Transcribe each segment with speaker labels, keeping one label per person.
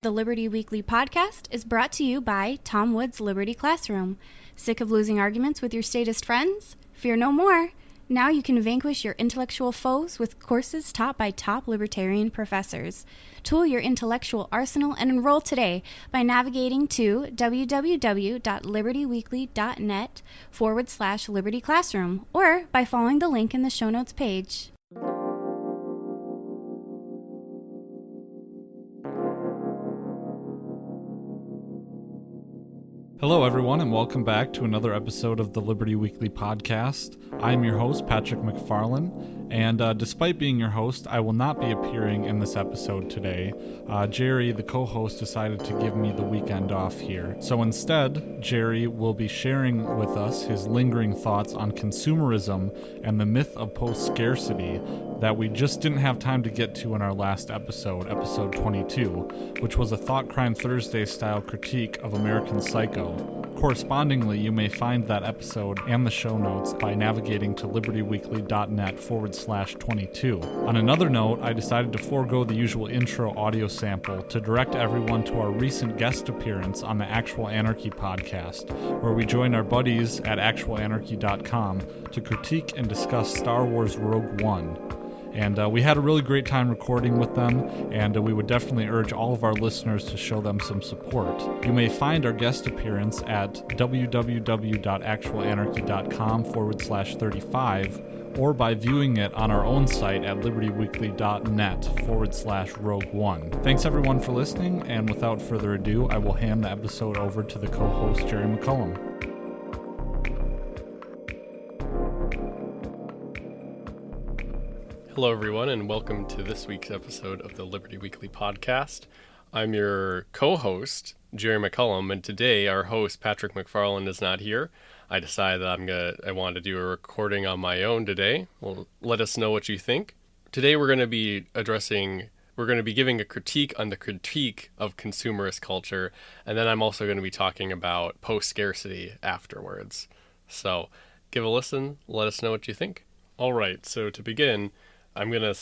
Speaker 1: The Liberty Weekly Podcast is brought to you by Tom Wood's Liberty Classroom. Sick of losing arguments with your statist friends? Fear no more. Now you can vanquish your intellectual foes with courses taught by top libertarian professors. Tool your intellectual arsenal and enroll today by navigating to www.libertyweekly.net/Liberty Classroom or by following the link in the show notes page.
Speaker 2: Hello, everyone, and welcome back to another episode of the Liberty Weekly Podcast. I'm your host, Patrick McFarlane, and despite being your host, I will not be appearing in this episode today. Jerry, the co-host, decided to give me the weekend off here. So instead, Jerry will be sharing with us his lingering thoughts on consumerism and the myth of post-scarcity that we just didn't have time to get to in our last episode, episode 22, which was a Thought Crime Thursday-style critique of American Psycho. Correspondingly, you may find that episode and the show notes by navigating to libertyweekly.net/22. On another note, I decided to forego the usual intro audio sample to direct everyone to our recent guest appearance on the Actual Anarchy Podcast, where we joined our buddies at actualanarchy.com to critique and discuss Star Wars Rogue One. And we had a really great time recording with them, and we would definitely urge all of our listeners to show them some support. You may find our guest appearance at www.actualanarchy.com/35 or by viewing it on our own site at libertyweekly.net/Rogue One. Thanks everyone for listening, and without further ado, I will hand the episode over to the co-host, Jerry McCollum.
Speaker 3: Hello, everyone, and welcome to this week's episode of the Liberty Weekly Podcast. I'm your co-host, Jerry McCollum, and today our host, Patrick McFarlane, is not here. I decided that I want to do a recording on my own today. Well, let us know what you think. Today we're going to be giving a critique on the critique of consumerist culture, and then I'm also going to be talking about post-scarcity afterwards. So give a listen, let us know what you think. All right, so to begin, I'm going to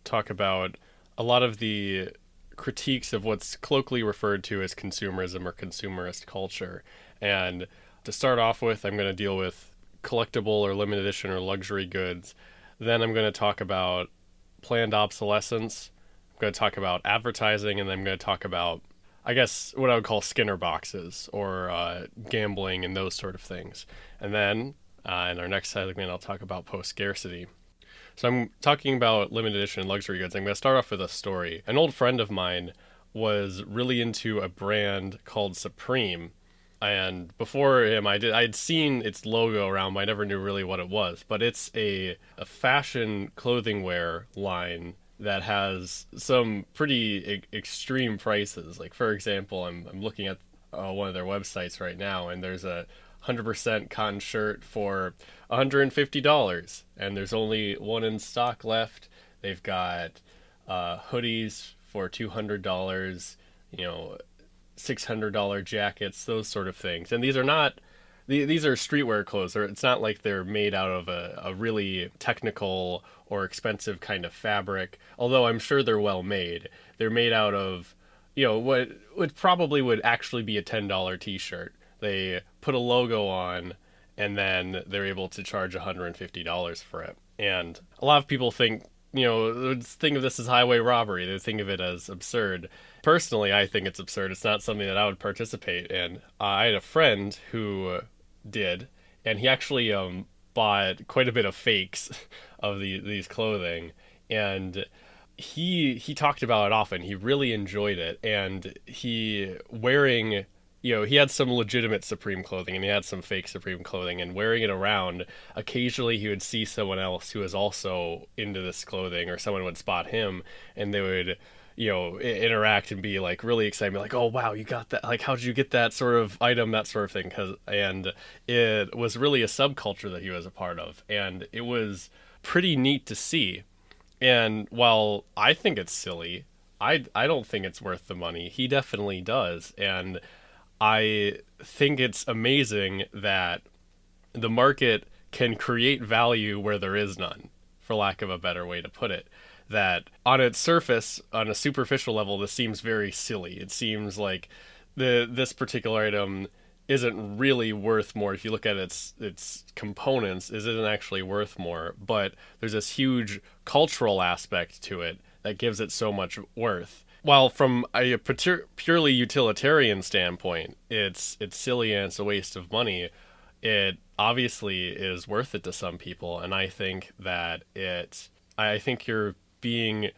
Speaker 3: talk about a lot of the critiques of what's colloquially referred to as consumerism or consumerist culture. And to start off with, I'm going to deal with collectible or limited edition or luxury goods. Then I'm going to talk about planned obsolescence. I'm going to talk about advertising, and then I'm going to talk about, I guess, what I would call Skinner boxes or gambling and those sort of things. And then in our next segment, I'll talk about post-scarcity. So I'm talking about limited edition and luxury goods. I'm going to start off with a story. An old friend of mine was really into a brand called Supreme. And before him, I'd seen its logo around, but I never knew really what it was. But it's a fashion clothing wear line that has some pretty extreme prices. Like, for example, I'm looking at one of their websites right now, and there's a 100% cotton shirt for $150, and there's only one in stock left. They've got hoodies for $200, $600 jackets, those sort of things. And these are streetwear clothes. It's not like they're made out of a really technical or expensive kind of fabric, although I'm sure they're well made. They're made out of, what probably would actually be a $10 t-shirt. They put a logo on, and then they're able to charge $150 for it. And a lot of people think of this as highway robbery. They think of it as absurd. Personally, I think it's absurd. It's not something that I would participate in. I had a friend who did, and he actually bought quite a bit of fakes of these clothing, and he talked about it often. He really enjoyed it, and he had some legitimate Supreme clothing and he had some fake Supreme clothing, and wearing it around, occasionally he would see someone else who was also into this clothing, or someone would spot him and they would, interact and be like really excited, like, oh wow, you got that, like, how did you get that sort of item, that sort of thing. And it was really a subculture that he was a part of, and it was pretty neat to see. And while I think it's silly, I don't think it's worth the money. He definitely does. And I think it's amazing that the market can create value where there is none, for lack of a better way to put it. that on its surface, on a superficial level, this seems very silly. It seems like this particular item isn't really worth more. If you look at its components, it isn't actually worth more. But there's this huge cultural aspect to it that gives it so much worth. While from a purely utilitarian standpoint, it's silly and it's a waste of money, it obviously is worth it to some people. And I think that I think you're being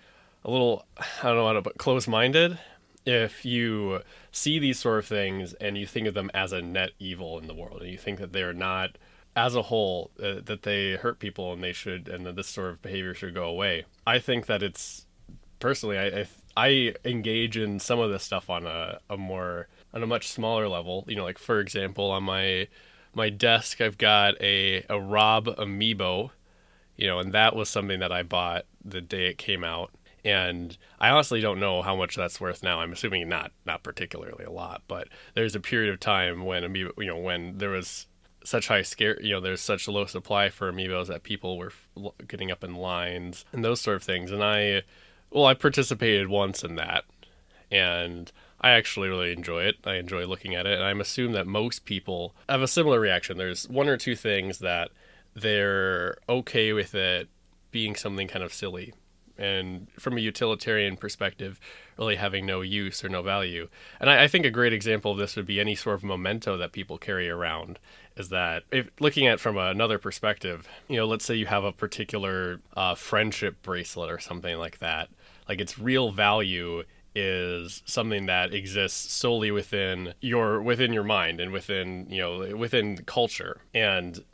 Speaker 3: a little, I don't know how to put, close-minded if you see these sort of things and you think of them as a net evil in the world, and you think that they're not, as a whole, that they hurt people and that this sort of behavior should go away. I think that it's, personally, I engage in some of this stuff on a much smaller level. Like, for example, on my desk, I've got a Rob amiibo, and that was something that I bought the day it came out. And I honestly don't know how much that's worth now. I'm assuming not particularly a lot, but there's a period of time when amiibo, when there was such high there's such a low supply for amiibos that people were getting up in lines and those sort of things. And I participated once in that, and I actually really enjoy it. I enjoy looking at it, and I'm assuming that most people have a similar reaction. There's one or two things that they're okay with it being something kind of silly, and from a utilitarian perspective, really having no use or no value. And I think a great example of this would be any sort of memento that people carry around. Is that, if looking at it from another perspective, let's say you have a particular friendship bracelet or something like that. Like, its real value is something that exists solely within your mind and within culture. And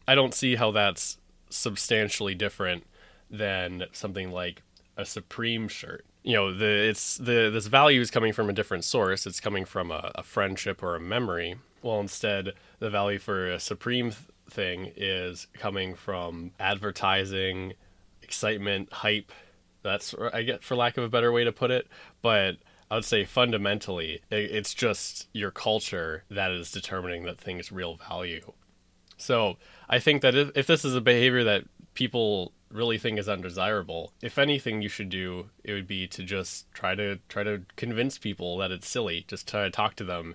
Speaker 3: I don't see how that's substantially different than something like a Supreme shirt. This value is coming from a different source. It's coming from a friendship or a memory. Well, instead, the value for a Supreme thing is coming from advertising, excitement, hype. That's, I get, for lack of a better way to put it. But I would say fundamentally, it's just your culture that is determining that thing's real value. So I think that if this is a behavior that people really think is undesirable, if anything you should do, it would be to just try to convince people that it's silly. Just try to talk to them.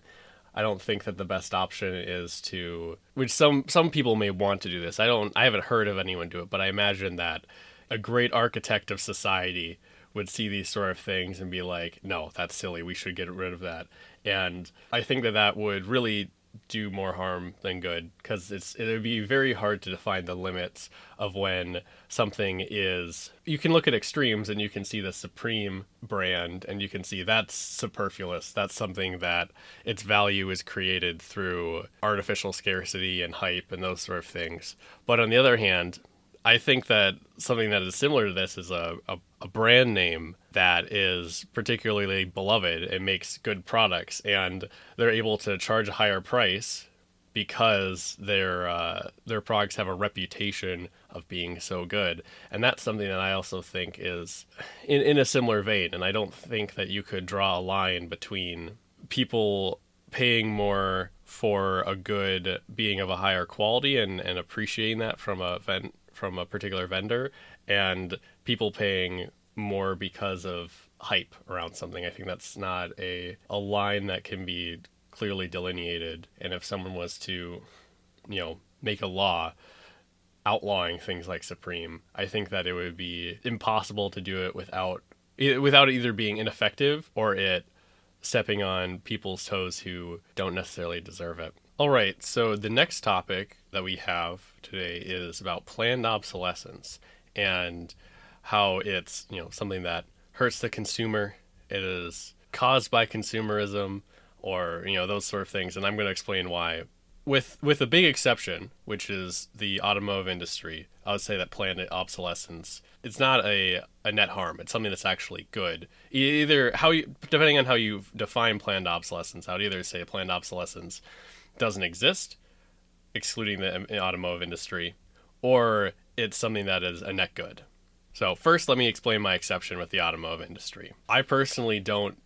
Speaker 3: I don't think that the best option is to, which some people may want to do this. I haven't heard of anyone do it, but I imagine that a great architect of society would see these sort of things and be like, no, that's silly. We should get rid of that. And I think that would really do more harm than good, because it would be very hard to define the limits of when something is. You can look at extremes and you can see the Supreme brand and you can see that's superfluous. That's something that its value is created through artificial scarcity and hype and those sort of things. But on the other hand, I think that something that is similar to this is a brand name that is particularly beloved and makes good products, and they're able to charge a higher price because their products have a reputation of being so good. And that's something that I also think is in a similar vein. And I don't think that you could draw a line between people paying more for a good being of a higher quality and appreciating that from a particular vendor, and people paying more because of hype around something. I think that's not a line that can be clearly delineated. And if someone was to, make a law outlawing things like Supreme, I think that it would be impossible to do it without either being ineffective or it stepping on people's toes who don't necessarily deserve it. All right, so the next topic that we have today is about planned obsolescence and how it's, something that hurts the consumer. It is caused by consumerism or, those sort of things. And I'm going to explain why. With a big exception, which is the automotive industry, I would say that planned obsolescence, it's not a net harm. It's something that's actually good. Depending on how you define planned obsolescence, I would either say planned obsolescence doesn't exist, excluding the automotive industry, or it's something that is a net good. So first, let me explain my exception with the automotive industry. I personally don't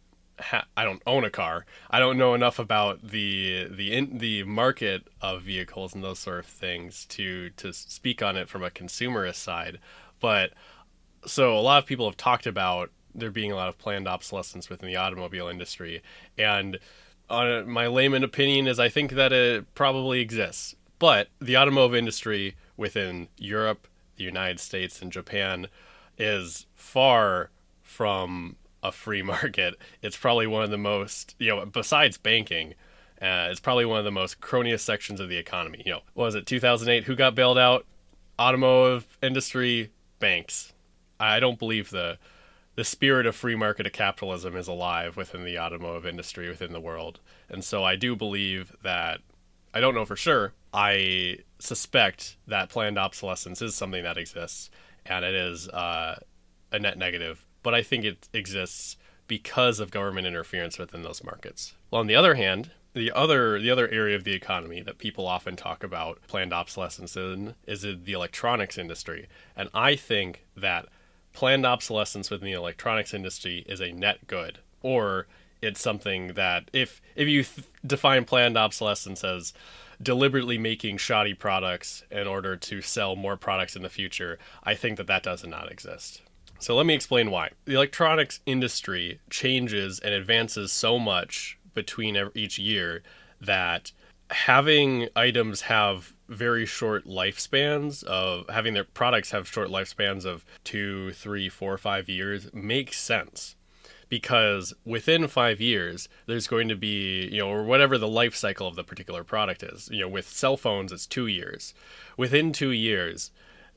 Speaker 3: own a car. I don't know enough about the market of vehicles and those sort of things to speak on it from a consumerist side. But So a lot of people have talked about there being a lot of planned obsolescence within the automobile industry. And my layman opinion is I think that it probably exists. But the automotive industry within Europe, the United States, and Japan is far from a free market. It's probably one of the most, besides banking, it's probably one of the most cronyist sections of the economy. What was it, 2008? Who got bailed out? Automotive industry, banks. I don't believe the spirit of free market capitalism is alive within the automotive industry within the world. And so I do believe that, I don't know for sure, I suspect that planned obsolescence is something that exists, and it is a net negative. But I think it exists because of government interference within those markets. Well, on the other hand, the other area of the economy that people often talk about planned obsolescence in is the electronics industry. And I think that planned obsolescence within the electronics industry is a net good, or it's something that if you define planned obsolescence as deliberately making shoddy products in order to sell more products in the future, I think that does not exist. So let me explain why. The electronics industry changes and advances so much between each year that having items have very short lifespans of having their products have short lifespans of 2, 3, 4, 5 years makes sense, because within 5 years there's going to be, or whatever the life cycle of the particular product is. With cell phones it's 2 years. Within 2 years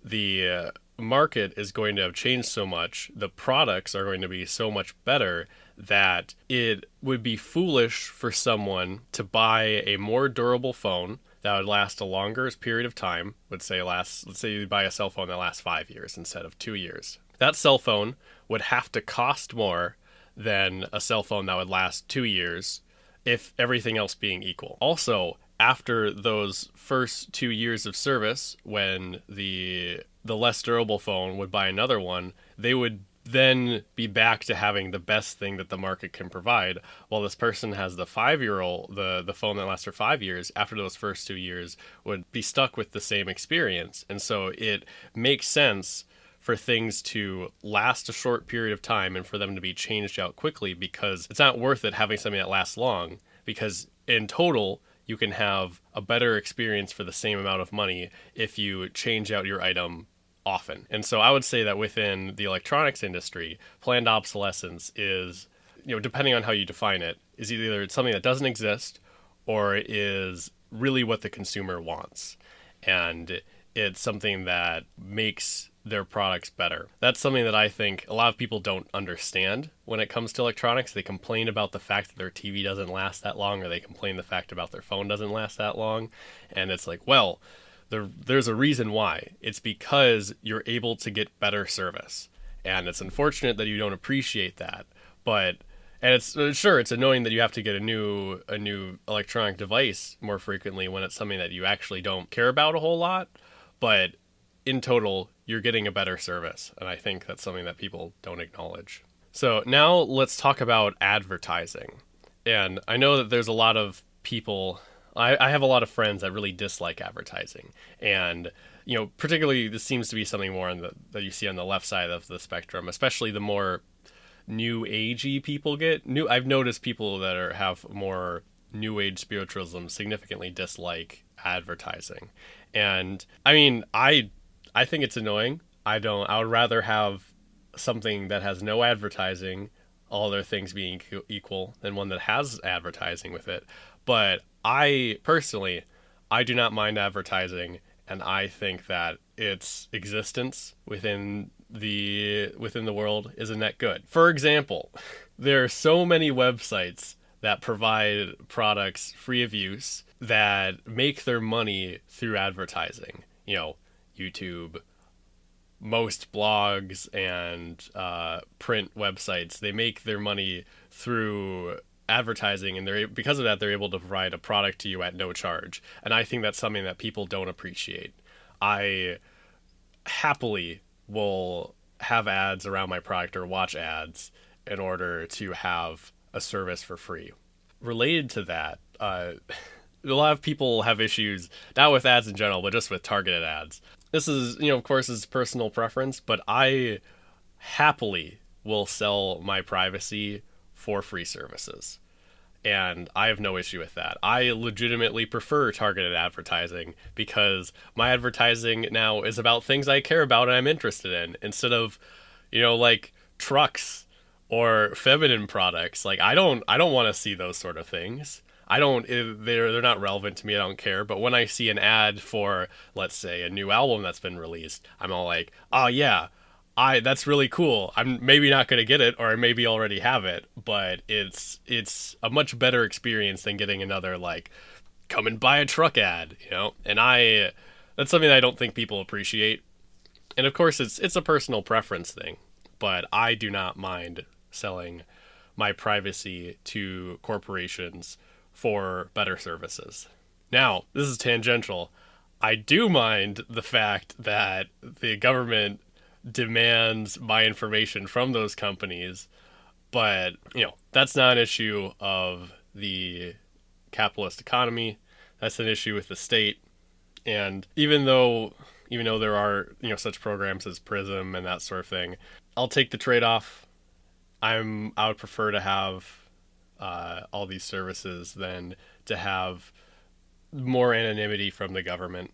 Speaker 3: the market is going to have changed so much, the products are going to be so much better, that it would be foolish for someone to buy a more durable phone that would last a longer period of time. Let's say you buy a cell phone that lasts 5 years instead of 2 years. That cell phone would have to cost more than a cell phone that would last 2 years, if everything else being equal. Also, after those first 2 years of service, when the less durable phone would buy another one, they would then be back to having the best thing that the market can provide, while this person has the 5-year-old, the phone that lasts for 5 years, after those first 2 years would be stuck with the same experience. And so it makes sense for things to last a short period of time and for them to be changed out quickly, because it's not worth it having something that lasts long, because in total you can have a better experience for the same amount of money if you change out your item often. And so I would say that within the electronics industry, planned obsolescence is, depending on how you define it, is either something that doesn't exist or is really what the consumer wants. And it's something that makes their products better. That's something that I think a lot of people don't understand when it comes to electronics. They complain about the fact that their TV doesn't last that long, or they complain the fact about their phone doesn't last that long. And it's like, well, there's a reason why. It's because you're able to get better service. And it's unfortunate that you don't appreciate that. And it's annoying that you have to get a new electronic device more frequently when it's something that you actually don't care about a whole lot. But in total, you're getting a better service. And I think that's something that people don't acknowledge. So now let's talk about advertising. And I know that there's a lot of people, I have a lot of friends that really dislike advertising. And, particularly this seems to be something more that you see on the left side of the spectrum, especially the more new agey people get. I've noticed people that have more new age spiritualism significantly dislike advertising. And I mean, I think it's annoying. I would rather have something that has no advertising, all other things being equal, than one that has advertising with it. But I do not mind advertising, and I think that its existence within the world is a net good. For example, there are so many websites that provide products free of use that make their money through advertising. YouTube, most blogs and print websites, they make their money through advertising, and because of that they're able to provide a product to you at no charge. And I think that's something that people don't appreciate. I happily will have ads around my product or watch ads in order to have a service for free. Related to that, a lot of people have issues, not with ads in general, but just with targeted ads. This is, of course, is personal preference, but I happily will sell my privacy for free services. And I have no issue with that. I legitimately prefer targeted advertising because my advertising now is about things I care about and I'm interested in, instead of, like trucks or feminine products. Like I don't want to see those sort of things. They're not relevant to me. I don't care. But when I see an ad for, let's say, a new album that's been released, I'm all like, oh yeah, that's really cool. I'm maybe not going to get it, or I maybe already have it, but it's a much better experience than getting another, like, come and buy a truck ad, And that's something that I don't think people appreciate. And of course it's a personal preference thing, but I do not mind selling my privacy to corporations for better services. Now, this is tangential. I do mind the fact that the government demands my information from those companies, but that's not an issue of the capitalist economy. That's an issue with the state. And even though there are such programs as PRISM and that sort of thing, I'll take the trade-off. I would prefer to have all these services than to have more anonymity from the government.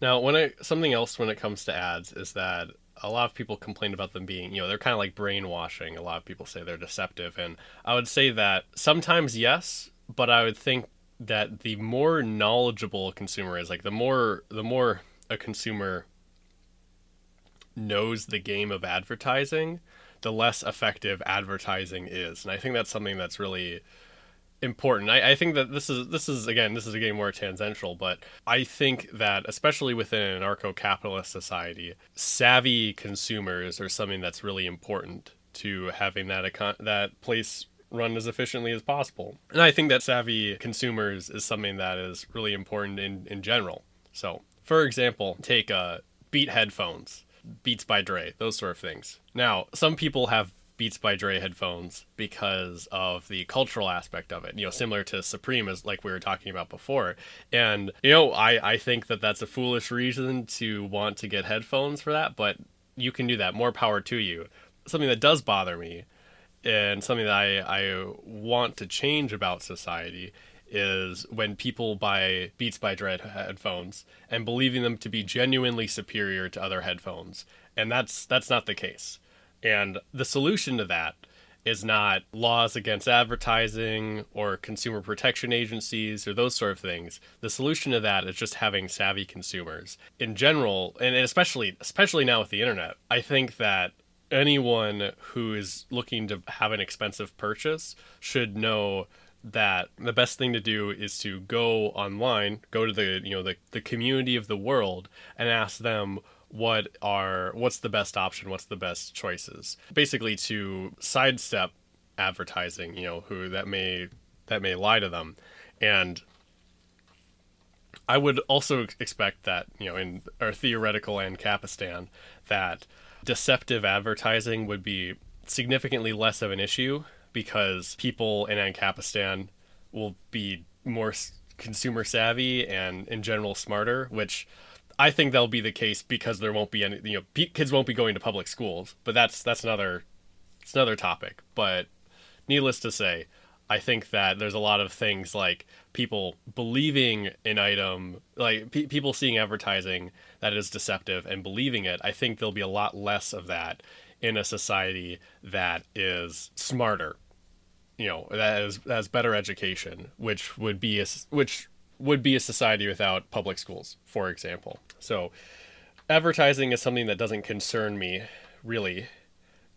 Speaker 3: Now, something else when it comes to ads is that a lot of people complain about them being, they're kind of like brainwashing. A lot of people say they're deceptive. And I would say that sometimes yes, but I would think that the more knowledgeable a consumer is, like the more a consumer knows the game of advertising, the less effective advertising is. And I think that's something that's really important. I think that this is again more tangential, but I think that especially within an anarcho-capitalist society, savvy consumers are something that's really important to having that place run as efficiently as possible. And I think that savvy consumers is something that is really important in general. So, for example, take Beat headphones, Beats by Dre, those sort of things. Now, some people have Beats by Dre headphones because of the cultural aspect of it, similar to Supreme, as like we were talking about before. And, I think that that's a foolish reason to want to get headphones for that, but you can do that. More power to you. Something that does bother me, and something that I want to change about society, is when people buy Beats by Dre headphones and believing them to be genuinely superior to other headphones. And that's not the case. And the solution to that is not laws against advertising or consumer protection agencies or those sort of things. The solution to that is just having savvy consumers. In general, and especially now with the internet, I think that anyone who is looking to have an expensive purchase should know that the best thing to do is to go online, go to the community of the world, and ask them what's the best option, what's the best choices, basically to sidestep advertising, who that may lie to them. And I would also expect that, in our theoretical Ancapistan, that deceptive advertising would be significantly less of an issue because people in Ancapistan will be more consumer savvy and in general smarter, which I think that'll be the case because there won't be any, kids won't be going to public schools, but that's another topic. But needless to say, I think that there's a lot of things like people believing an item, like people seeing advertising that is deceptive and believing it. I think there'll be a lot less of that in a society that is smarter, that has better education, which would be a society without public schools, for example. So advertising is something that doesn't concern me really,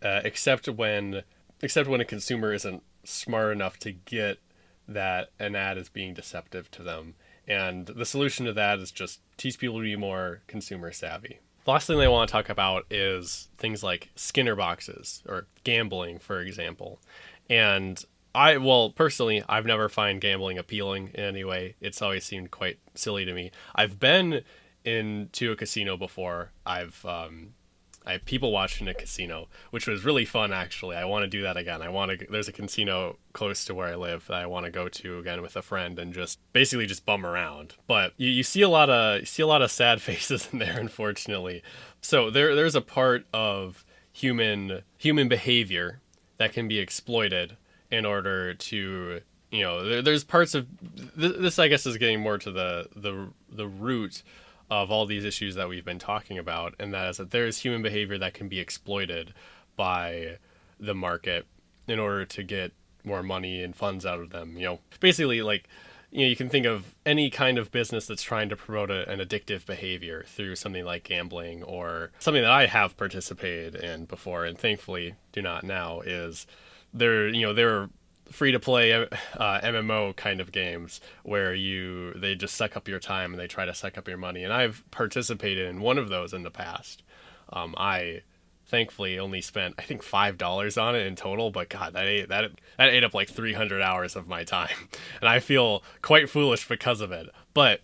Speaker 3: except when a consumer isn't smart enough to get that an ad is being deceptive to them. And the solution to that is just teach people to be more consumer savvy. The last thing I want to talk about is things like Skinner boxes or gambling, for example. And personally, I've never found gambling appealing in any way. It's always seemed quite silly to me. I've been into a casino before. I people watched in a casino, which was really fun, actually. I want to do that again. There's a casino close to where I live that I want to go to again with a friend and just bum around. But you see a lot of sad faces in there, unfortunately. So there's a part of human behavior that can be exploited in order to, there's parts of this, I guess, is getting more to the root of all these issues that we've been talking about, and that is that there is human behavior that can be exploited by the market in order to get more money and funds out of them. Basically, like, you can think of any kind of business that's trying to promote an addictive behavior through something like gambling, or something that I have participated in before and thankfully do not now, is they're free to play MMO kind of games where they just suck up your time and they try to suck up your money. And I've participated in one of those in the past. I thankfully only spent, I think, $5 on it in total, but God, that ate up like 300 hours of my time, and I feel quite foolish because of it. But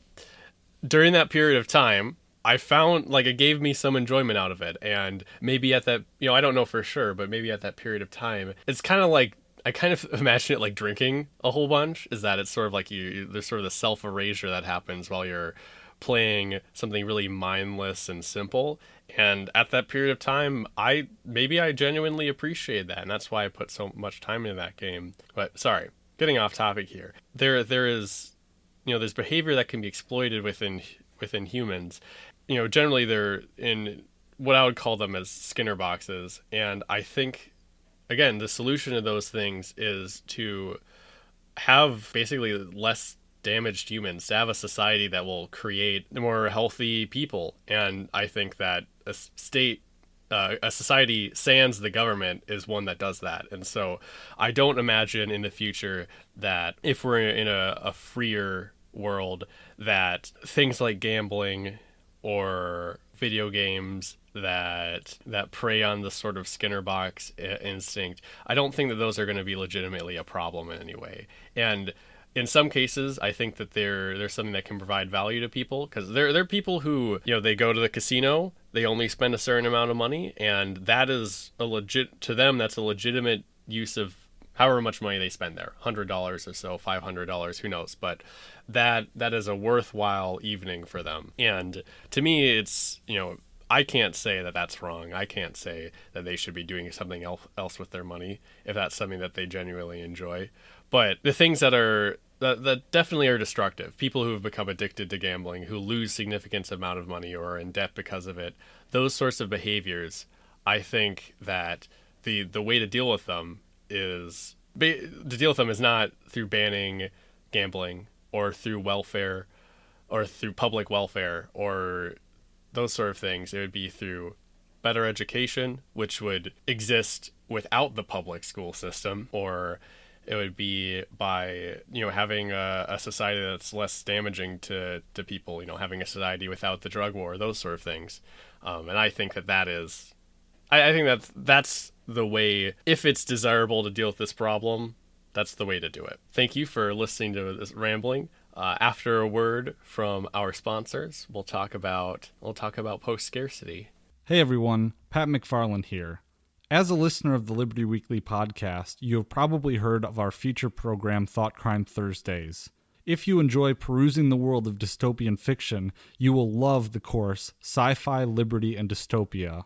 Speaker 3: during that period of time, I found, like, it gave me some enjoyment out of it, and maybe at that, I don't know for sure, but maybe at that period of time, it's kind of like, I kind of imagine it like drinking a whole bunch, is that it's sort of like there's sort of the self-erasure that happens while you're playing something really mindless and simple. And at that period of time, I genuinely appreciated that, and that's why I put so much time into that game. But sorry, getting off topic here. There is, there's behavior that can be exploited within humans. Generally they're in what I would call them as Skinner boxes, and I think, again, the solution to those things is to have basically less damaged humans, to have a society that will create more healthy people. And I think that a society sans the government is one that does that. And so I don't imagine in the future that if we're in a freer world, that things like gambling or video games that prey on the sort of Skinner box instinct, I don't think that those are going to be legitimately a problem in any way. And in some cases, I think that there's something that can provide value to people, because there are people who, they go to the casino, they only spend a certain amount of money, and that is to them, that's a legitimate use of however much money they spend there, $100 or so, $500, who knows, but that is a worthwhile evening for them. And to me, it's, I can't say that that's wrong. I can't say that they should be doing something else with their money if that's something that they genuinely enjoy. But the things that definitely are destructive, people who have become addicted to gambling, who lose significant amount of money or are in debt because of it, those sorts of behaviors, I think that the way to deal with them is not through banning gambling or through welfare or through public welfare or those sort of things. It would be through better education, which would exist without the public school system, or it would be by, having a society that's less damaging to people, having a society without the drug war, those sort of things. And I think that is, I think that's the way, if it's desirable to deal with this problem, that's the way to do it. Thank you for listening to this rambling. After a word from our sponsors, we'll talk about Post-Scarcity.
Speaker 2: Hey everyone, Pat McFarland here. As a listener of the Liberty Weekly podcast, you have probably heard of our feature program, Thought Crime Thursdays. If you enjoy perusing the world of dystopian fiction, you will love the course Sci-Fi, Liberty, and Dystopia.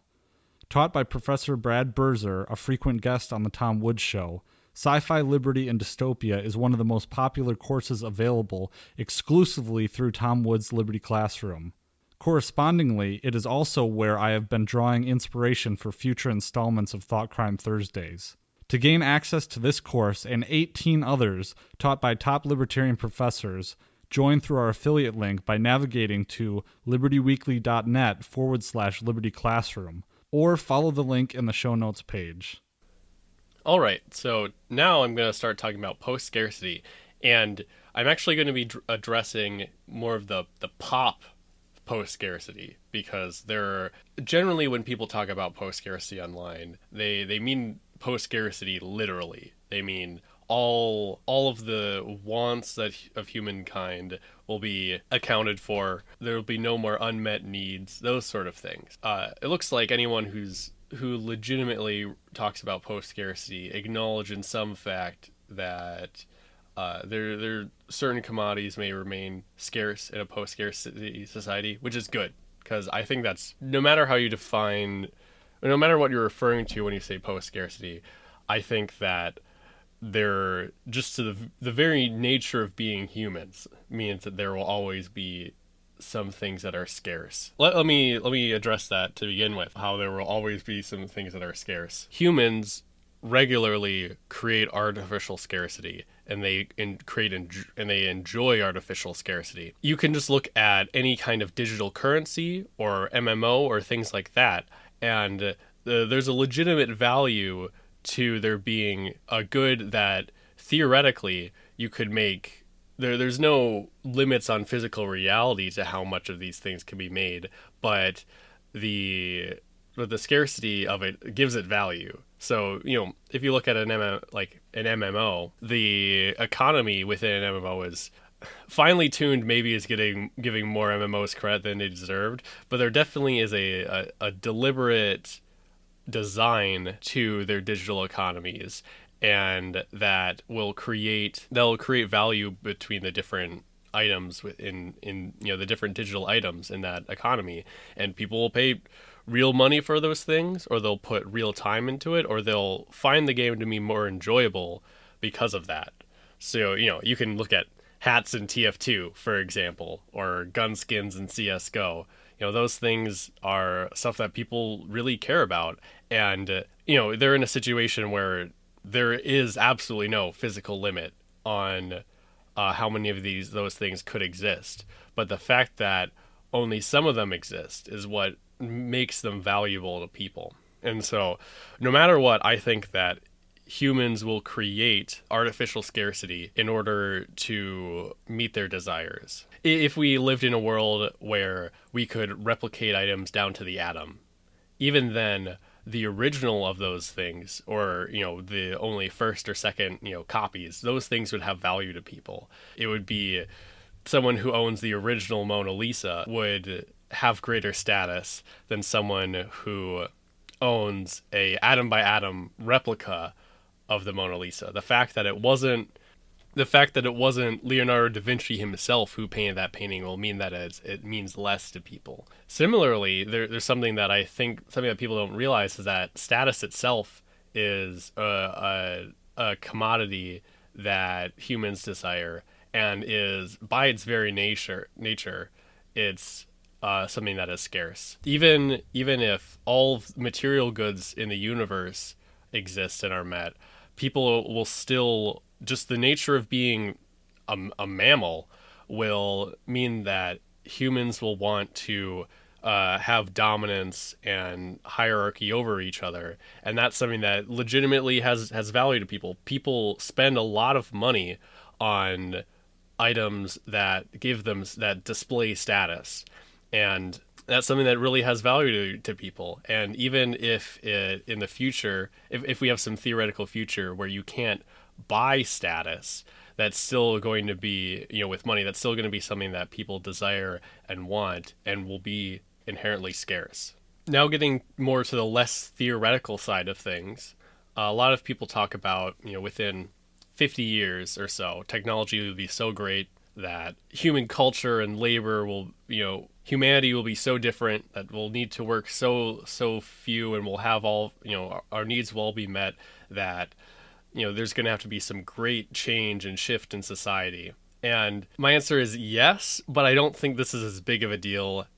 Speaker 2: Taught by Professor Brad Berzer, a frequent guest on the Tom Woods Show, Sci-Fi, Liberty, and Dystopia is one of the most popular courses available exclusively through Tom Woods' Liberty Classroom. Correspondingly, it is also where I have been drawing inspiration for future installments of Thought Crime Thursdays. To gain access to this course and 18 others taught by top libertarian professors, join through our affiliate link by navigating to libertyweekly.net/Liberty Classroom, or follow the link in the show notes page.
Speaker 3: All right, so now I'm going to start talking about post-scarcity, and I'm actually going to be addressing more of the pop post-scarcity, because generally when people talk about post-scarcity online, they mean post-scarcity literally. They mean all of the wants of humankind will be accounted for. There will be no more unmet needs, those sort of things. It looks like anyone who legitimately talks about post-scarcity acknowledge in some fact that there certain commodities may remain scarce in a post-scarcity society, which is good, because I think that's, no matter how you define no matter what you're referring to when you say post-scarcity, I think that they're just to the very nature of being humans means that there will always be some things that are scarce. Let me address that to begin with, how there will always be some things that are scarce. Humans regularly create artificial scarcity, and they enjoy artificial scarcity. You can just look at any kind of digital currency or MMO or things like that, and there's a legitimate value to there being a good that theoretically you could make. There's no limits on physical reality to how much of these things can be made, but the scarcity of it gives it value. So, if you look at an MMO, the economy within an MMO is finely tuned, maybe is giving more MMOs credit than they deserved, but there definitely is a deliberate design to their digital economies, and they'll create value between the different items within the different digital items in that economy, and people will pay real money for those things, or they'll put real time into it, or they'll find the game to be more enjoyable because of that. So you can look at hats in TF2, for example, or gun skins in CS:GO. Those things are stuff that people really care about, and they're in a situation where there is absolutely no physical limit on how many of those things could exist. But the fact that only some of them exist is what makes them valuable to people. And so, no matter what, I think that humans will create artificial scarcity in order to meet their desires. If we lived in a world where we could replicate items down to the atom, even then, the original of those things, or the only first or second copies, those things would have value to people. It would be someone who owns the original Mona Lisa would have greater status than someone who owns a atom by atom replica of the Mona Lisa. The fact that it wasn't Leonardo da Vinci himself who painted that painting will mean that it means less to people. Similarly, there's something that people don't realize, is that status itself is a commodity that humans desire, and is by its very nature it's something that is scarce. Even if all material goods in the universe exist and are met, people will still, just the nature of being a mammal will mean that humans will want to have dominance and hierarchy over each other, and that's something that legitimately has value to people. People spend a lot of money on items that that display status, and that's something that really has value to people. And even if in the future, if we have some theoretical future where you can't buy status, that's still going to be, with money, that's still going to be something that people desire and want, and will be inherently scarce. Now, getting more to the less theoretical side of things, a lot of people talk about, within 50 years or so, technology will be so great that human culture and labor will, humanity will be so different that we'll need to work so few, and we'll have all, our needs will all be met, that there's going to have to be some great change and shift in society. And my answer is yes, but I don't think this is as big of a deal.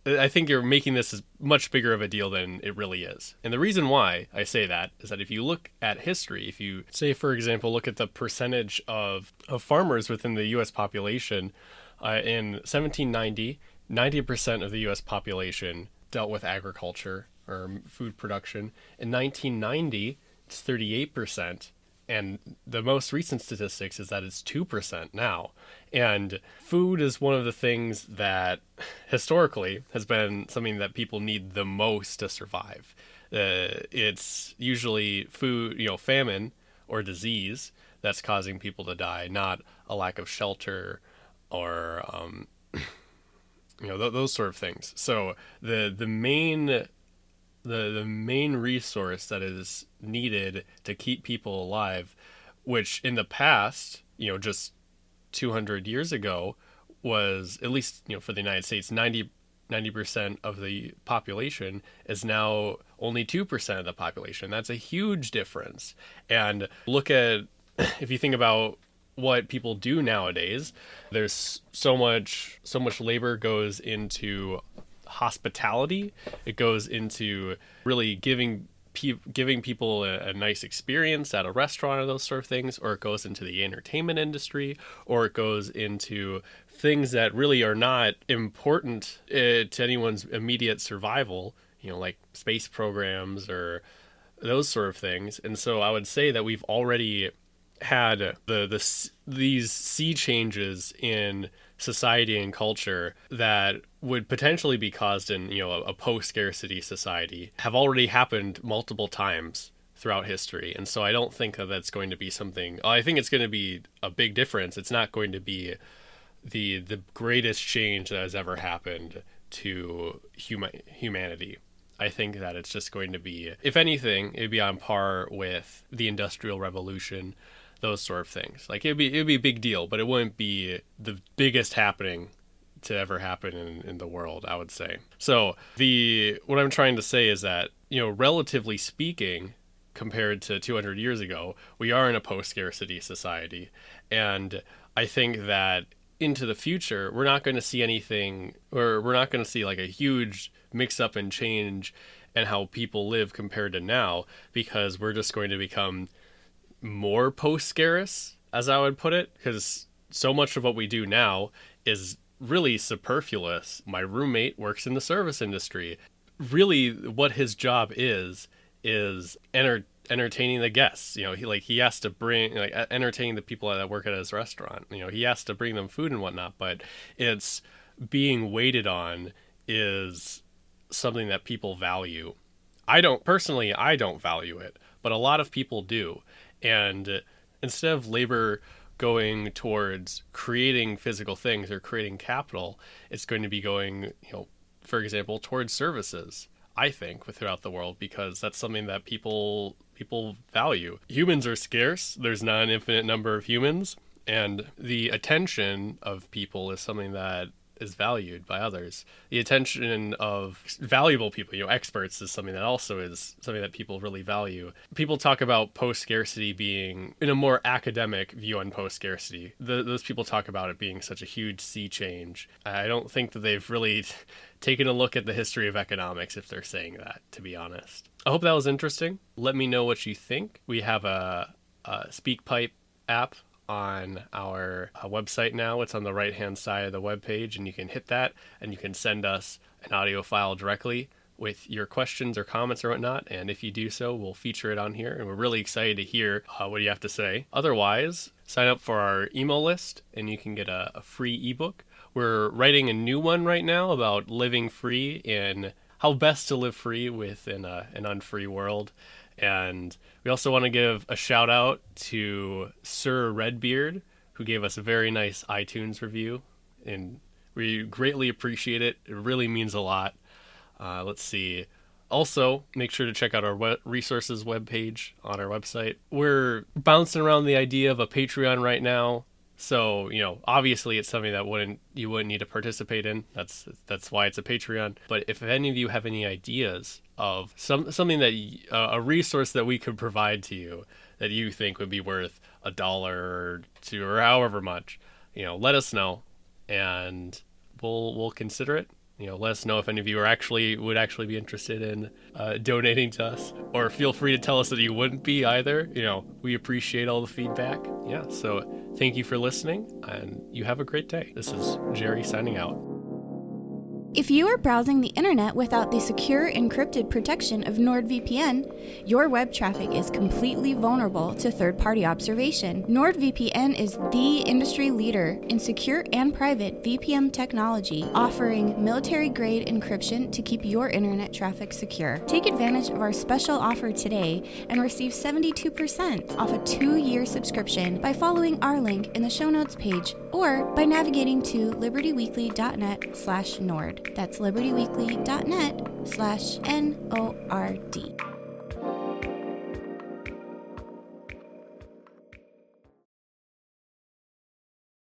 Speaker 3: I think you're making this as much bigger of a deal than it really is. And the reason why I say that is that if you look at history, if you say, for example, look at the percentage of farmers within the U.S. population, in 1790, 90% of the U.S. population dealt with agriculture or food production. In 1990, it's 38%. And the most recent statistics is that it's 2% now. And food is one of the things that historically has been something that people need the most to survive. It's usually food, famine or disease that's causing people to die, not a lack of shelter or, those sort of things. So the main resource that is needed to keep people alive, which in the past, just 200 years ago, was, at least, for the United States, 90% of the population is now only 2% of the population. That's a huge difference. And look at, if you think about what people do nowadays, there's so much labor goes into hospitality. It goes into really giving people a nice experience at a restaurant or those sort of things, or it goes into the entertainment industry, or it goes into things that really are not important to anyone's immediate survival, like space programs or those sort of things. And so I would say that we've already had these sea changes in society and culture that would potentially be caused in a post-scarcity society have already happened multiple times throughout history. And so I don't think that that's going to be something. I think it's going to be a big difference. It's not going to be the greatest change that has ever happened to humanity. I think that it's just going to be, if anything, it'd be on par with the Industrial Revolution, those sort of things. Like it'd be a big deal, but it wouldn't be the biggest happening to ever happen in the world, I would say. So what I'm trying to say is that, relatively speaking, compared to 200 years ago, we are in a post-scarcity society. And I think that into the future, we're not going to see anything, or we're not going to see like a huge mix up and change in how people live compared to now, because we're just going to become more post-scarce, as I would put it, because so much of what we do now is really superfluous. My roommate works in the service industry. Really, what his job is entertaining the guests. He has to bring, entertaining the people that work at his restaurant. He has to bring them food and whatnot, but it's being waited on is something that people value. I don't value it, but a lot of people do. And instead of labor going towards creating physical things or creating capital, it's going to be going, for example, towards services, I think, throughout the world, because that's something that people value. Humans are scarce. There's not an infinite number of humans, and the attention of people is something that is valued by others. The attention of valuable people, experts, is something that also is something that people really value. People talk about post-scarcity being, in a more academic view on post-scarcity, those people talk about it being such a huge sea change. I don't think that they've really taken a look at the history of economics if they're saying that, to be honest. I hope that was interesting. Let me know what you think. We have a SpeakPipe app on our website now. It's on the right hand side of the webpage, and you can hit that and you can send us an audio file directly with your questions or comments or whatnot, and if you do so, we'll feature it on here, and we're really excited to hear what you have to say. Otherwise, sign up for our email list and you can get a free ebook. We're writing a new one right now about living free and how best to live free within an unfree world. And we also want to give a shout out to Sir Redbeard, who gave us a very nice iTunes review, and we greatly appreciate it. It really means a lot. Let's see. Also, make sure to check out our resources webpage on our website. We're bouncing around the idea of a Patreon right now. So, obviously it's something that you wouldn't need to participate in. That's why it's a Patreon. But if any of you have any ideas of something that a resource that we could provide to you that you think would be worth $1 or $2 or however much, let us know, and we'll consider it. Let us know if any of you would actually be interested in donating to us, or feel free to tell us that you wouldn't be either. We appreciate all the feedback. Yeah, so thank you for listening, and you have a great day. This is Jerry signing out.
Speaker 1: If you are browsing the internet without the secure encrypted protection of NordVPN, your web traffic is completely vulnerable to third-party observation. NordVPN is the industry leader in secure and private VPN technology, offering military-grade encryption to keep your internet traffic secure. Take advantage of our special offer today and receive 72% off a 2-year subscription by following our link in the show notes page, or by navigating to libertyweekly.net/Nord. That's libertyweekly.net/NORD.